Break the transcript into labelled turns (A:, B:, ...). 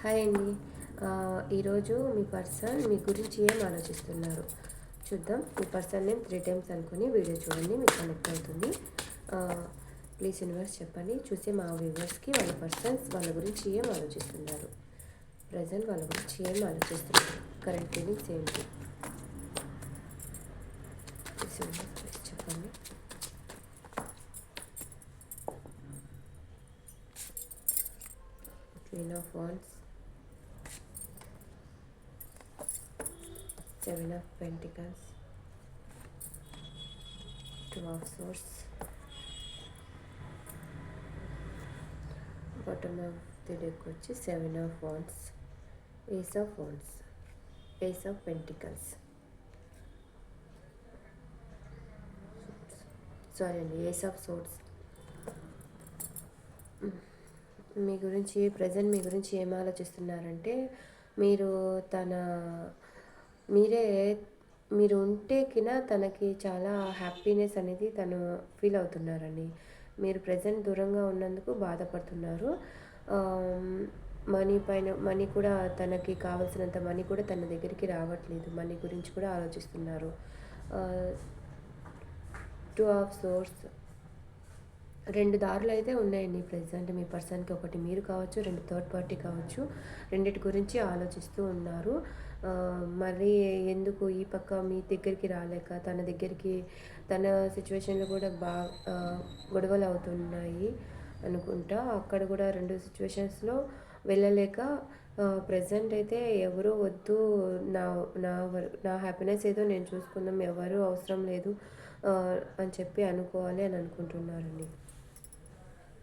A: Hi అండి. ఈరోజు మీ person మీ గురించి ఏం ఆలోచిస్తున్నారు చూద్దాం. మీ పర్సన్ నేమ్ 3 టైమ్స్ అనుకుని వీడియో చూడండి, మీకు కనెక్ట్ అవుతుంది. ప్లీజ్ యూనివర్స్ చెప్పండి, చూసే మా వ్యూవర్స్కి వాళ్ళ పర్సన్స్ వాళ్ళ గురించి ఏం ఆలోచిస్తున్నారు, ప్రజెంట్ వాళ్ళ గురించి ఏం ఆలోచిస్తున్నారు, కరెంట్ ఫీలింగ్స్ ఏంటి. ప్లీజ్ యూనివర్స్ ప్లీజ్ చెప్పండి. Queen of wands, 7 of pentacles, 2 of swords, bottom of the deck వచ్చి 7 of wands, ace of wands, ace of pentacles, sorry అండి, ఏస్ ఆఫ్ సోర్స్. మీ గురించి ప్రజెంట్ మీ గురించి ఏం ఆలోచిస్తున్నారంటే, మీరు మీరే మీరు ఉంటే తనకి చాలా హ్యాపీనెస్ అనేది తను ఫీల్ అవుతున్నారండి. మీరు ప్రజెంట్ దూరంగా ఉన్నందుకు బాధపడుతున్నారు. మనీ కూడా తనకి కావాల్సినంత మనీ కూడా తన దగ్గరికి రావట్లేదు. మనీ గురించి కూడా ఆలోచిస్తున్నారు. 2 ఆఫ్ సోర్స్, 2 దారులు అయితే ఉన్నాయండి ప్రజెంట్ మీ పర్సన్కి. ఒకటి మీరు కావచ్చు, 2 థర్డ్ పార్టీ కావచ్చు. రెండిటి గురించి ఆలోచిస్తూ ఉన్నారు. మరి ఎందుకు ఈ పక్క మీ దగ్గరికి రాలేక తన దగ్గరికి, తన సిచ్యువేషన్లో కూడా గొడవలు అవుతున్నాయి అనుకుంటా. అక్కడ కూడా 2 సిచ్యువేషన్స్లో వెళ్ళలేక ప్రజెంట్ అయితే ఎవరో వద్దు, నా నా నా హ్యాపీనెస్ ఏదో నేను చూసుకుందాం, ఎవరు అవసరం లేదు అని చెప్పి అనుకోవాలి అని అనుకుంటున్నారండి.